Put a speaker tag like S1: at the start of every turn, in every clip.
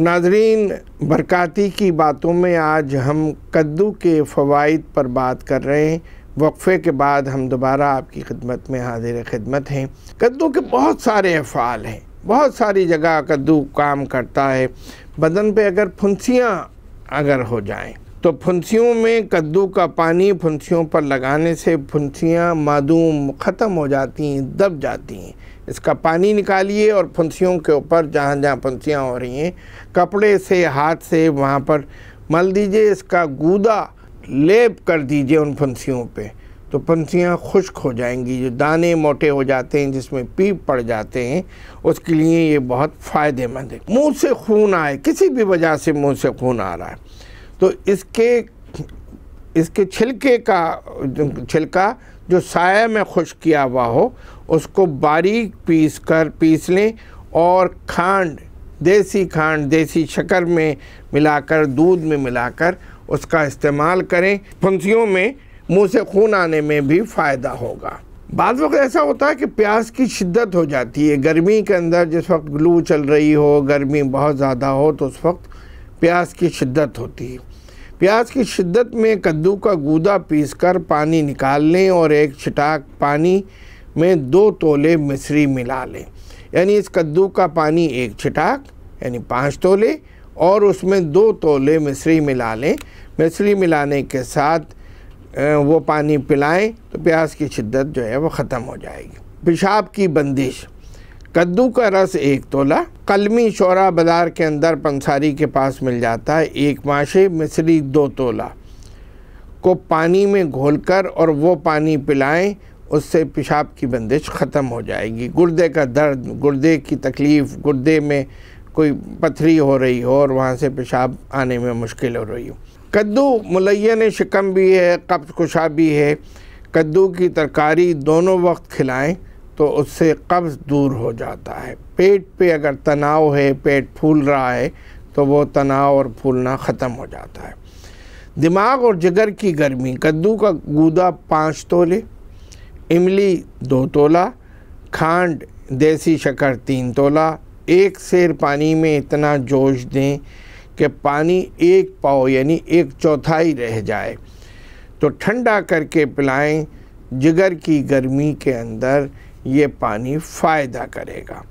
S1: नाज़रीन, बरकाती की बातों में आज हम कद्दू के फ़वाइद पर बात कर रहे हैं। वक्फ़े के बाद हम दोबारा आपकी खिदमत में हाजिर खिदमत हैं। कद्दू के बहुत सारे अफ़आल हैं, बहुत सारी जगह कद्दू काम करता है। बदन पे अगर फुंसियाँ अगर हो जाएं तो फुंसियों में कद्दू का पानी फुंसियों पर लगाने से फुंसियाँ मादूम ख़त्म हो जाती हैं, दब जाती हैं। इसका पानी निकालिए और फुंसियों के ऊपर जहाँ जहाँ फुंसियाँ हो रही हैं कपड़े से, हाथ से वहाँ पर मल दीजिए। इसका गूदा लेप कर दीजिए उन फुंसियों पे, तो फुंसियाँ खुश्क हो जाएंगी। जो दाने मोटे हो जाते हैं, जिसमें पीप पड़ जाते हैं, उसके लिए ये बहुत फ़ायदेमंद है। मुंह से खून आए, किसी भी वजह से मुंह से खून आ रहा है, तो इसके छिलका जो साया में खुश्क किया हुआ हो उसको बारीक पीस लें और खांड, देसी शक्कर में मिलाकर, दूध में मिलाकर उसका इस्तेमाल करें। फुंसियों में मुंह से खून आने में भी फ़ायदा होगा। बाद वक्त ऐसा होता है कि प्यास की शिद्दत हो जाती है। गर्मी के अंदर जिस वक्त लू चल रही हो, गर्मी बहुत ज़्यादा हो, तो उस वक्त प्यास की शिद्दत होती है। प्याज की शिद्दत में कद्दू का गूदा पीसकर पानी निकाल लें और एक छिटाक पानी में 2 तोले मिश्री मिला लें। यानी इस कद्दू का पानी एक छिटाक यानी 5 तोले और उसमें 2 तोले मिश्री मिला लें। मिश्री मिलाने के साथ वो पानी पिलाएं तो प्याज की शिद्दत जो है वो ख़त्म हो जाएगी। पेशाब की बंदिश, कद्दू का रस 1 तोला, कलमी शोरा बाज़ार के अंदर पंसारी के पास मिल जाता है, 1 माशे, मिश्री 2 तोला को पानी में घोलकर और वो पानी पिलाएं, उससे पेशाब की बंदिश ख़त्म हो जाएगी। गुर्दे का दर्द, गुर्दे की तकलीफ़, गुर्दे में कोई पथरी हो रही हो और वहाँ से पेशाब आने में मुश्किल हो रही हो। कद्दू मुलय्यन शिकम भी है, कब्ज़ कुशा भी है। कद्दू की तरकारी दोनों वक्त खिलाएं तो उससे कब्ज़ दूर हो जाता है। पेट पे अगर तनाव है, पेट फूल रहा है, तो वो तनाव और फूलना ख़त्म हो जाता है। दिमाग और जिगर की गर्मी, कद्दू का गूदा 5 तोले, इमली 2 तोला, खांड, देसी शक्कर 3 तोला। 1 सेर पानी में इतना जोश दें कि पानी 1 पाव यानी 1/4 रह जाए, तो ठंडा करके पिलाएं। जिगर की गर्मी के अंदर ये पानी फ़ायदा करेगा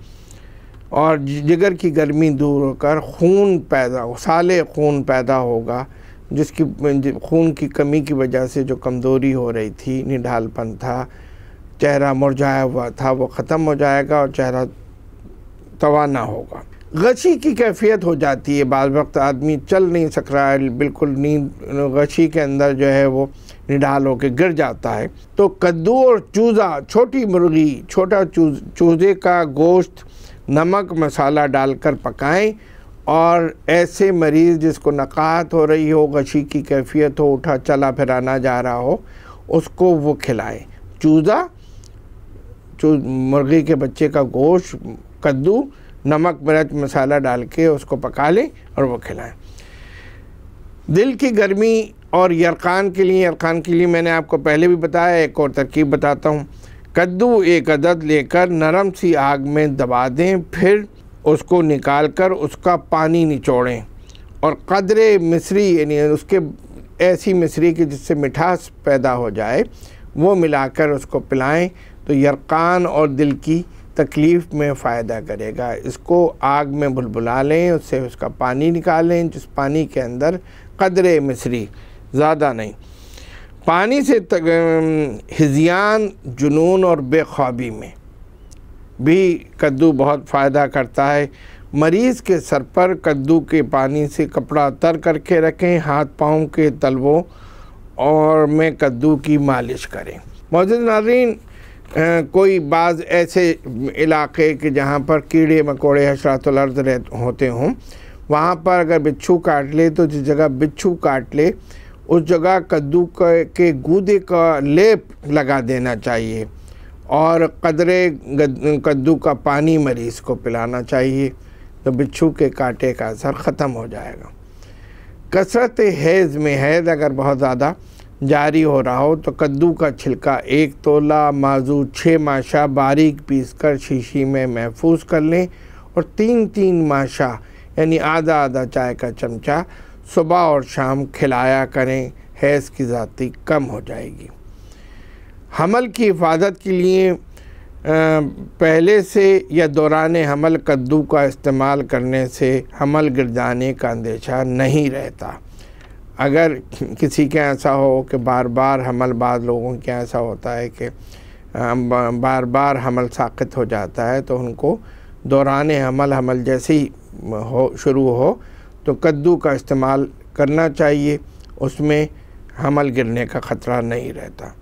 S1: और जिगर की गर्मी दूर होकर साले खून पैदा होगा, जिसकी खून की कमी की वजह से जो कमज़ोरी हो रही थी, निढालपन था, चेहरा मुरझाया हुआ था, वो ख़त्म हो जाएगा और चेहरा तवाना होगा। गशी की कैफियत हो जाती है, बाज़ वक्त आदमी चल नहीं सक रहा है, बिल्कुल नींद गशी के अंदर जो है वो निढाल होकर गिर जाता है, तो कद्दू और चूज़ा, छोटी मुर्गी, छोटा चूज़े का गोश्त नमक मसाला डालकर पकाएं और ऐसे मरीज़ जिसको नक़ाहत हो रही हो, गशी की कैफियत हो, उठा चला फिरा ना जा रहा हो, उसको वो खिलाएं। मुर्गी के बच्चे का गोश्त, कद्दू, नमक मिर्च मसाला डाल के उसको पका लें और वो खिलाएं। दिल की गर्मी और यरकान के लिए मैंने आपको पहले भी बताया, एक और तरकीब बताता हूँ। कद्दू 1 अदद लेकर नरम सी आग में दबा दें, फिर उसको निकाल कर उसका पानी निचोड़ें और कदरे मिश्री यानी उसके ऐसी मिश्री की जिससे मिठास पैदा हो जाए, वो मिलाकर उसको पिलाएं तो यरकान और दिल की तकलीफ़ में फ़ायदा करेगा। इसको आग में बुलबुला लें, उससे उसका पानी निकालें, जिस पानी के अंदर कदरे मिश्री, ज़्यादा नहीं। पानी से हिज़ियान, जुनून और बेख्वाबी में भी कद्दू बहुत फ़ायदा करता है। मरीज़ के सर पर कद्दू के पानी से कपड़ा तर करके रखें, हाथ पाँव के तलवों और में कद्दू की मालिश करें। मौजूद नाज़रीन, कोई बाज़ ऐसे इलाके के जहाँ पर कीड़े मकोड़े हशरातुल अर्ज़ होते हों, वहाँ पर अगर बिच्छू काट ले तो जिस जगह बिच्छू काट ले उस जगह कद्दू के गूदे का लेप लगा देना चाहिए और कदरे कद्दू का पानी मरीज़ को पिलाना चाहिए, तो बिच्छू के कांटे का असर ख़त्म हो जाएगा। कसरत हैज़ में हैज़ अगर बहुत ज़्यादा जारी हो रहा हो तो कद्दू का छिलका 1 तोला, माजू 6 माशा बारीक पीसकर शीशी में महफूज कर लें और 3-3 माशा यानी आधा आधा चाय का चमचा सुबह और शाम खिलाया करें, हैज़ की ज़्यादती कम हो जाएगी। हमल की हिफाजत के लिए पहले से या दौरान हमल कद्दू का इस्तेमाल करने से हमल गिर जाने का अंदेशा नहीं रहता। अगर किसी के ऐसा हो कि बार बार हमल, बाद लोगों के ऐसा होता है कि बार बार हमल साक़ित हो जाता है, तो उनको दौरान हमल जैसे ही शुरू हो तो कद्दू का इस्तेमाल करना चाहिए, उसमें हमल गिरने का ख़तरा नहीं रहता।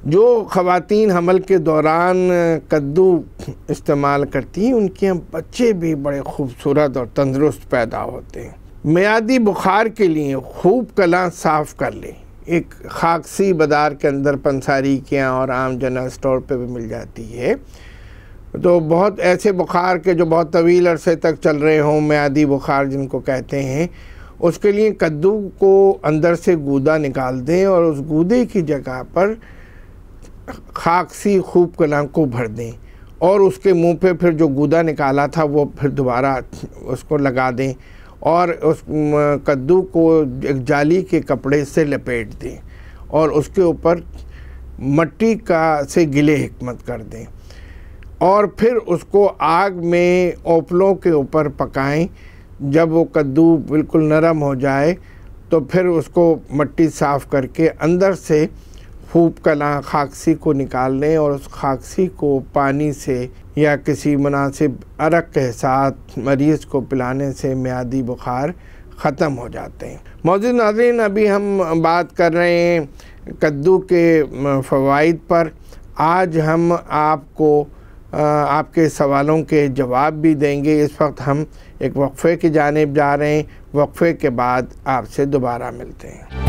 S1: जो ख़वातीन हमल के दौरान कद्दू इस्तेमाल करती हैं उनके बच्चे भी बड़े खूबसूरत और तंदुरुस्त पैदा होते हैं। मियादी बुखार के लिए खूब कला साफ़ कर लें। एक खाकसी बाज़ार के अंदर पंसारी के यहाँ और आम जनरल स्टोर पे भी मिल जाती है। तो बहुत ऐसे बुखार के जो बहुत तवील अरसे तक चल रहे हों, मियादी बुखार जिनको कहते हैं, उसके लिए कद्दू को अंदर से गूदा निकाल दें और उस गूदे की जगह पर खाकसी खूब कला को भर दें और उसके मुंह पे फिर जो गूदा निकाला था वो फिर दोबारा उसको लगा दें और उस कद्दू को एक जाली के कपड़े से लपेट दें और उसके ऊपर मट्टी का से गिले हिकमत कर दें और फिर उसको आग में ओपलों के ऊपर पकाएं। जब वो कद्दू बिल्कुल नरम हो जाए तो फिर उसको मट्टी साफ़ करके अंदर से खूब कला खाकसी को निकाल लें और उस खाकसी को पानी से या किसी मुनासिब अरक के साथ मरीज़ को पिलाने से मियादी बुखार ख़त्म हो जाते हैं। मौजूद नाज़रीन, अभी हम बात कर रहे हैं कद्दू के फ़वाइद पर। आज हम आपको आपके सवालों के जवाब भी देंगे। इस वक्त हम एक वक्फ़े की जानिब जा रहे हैं। वक्फ़े के बाद आपसे दोबारा मिलते हैं।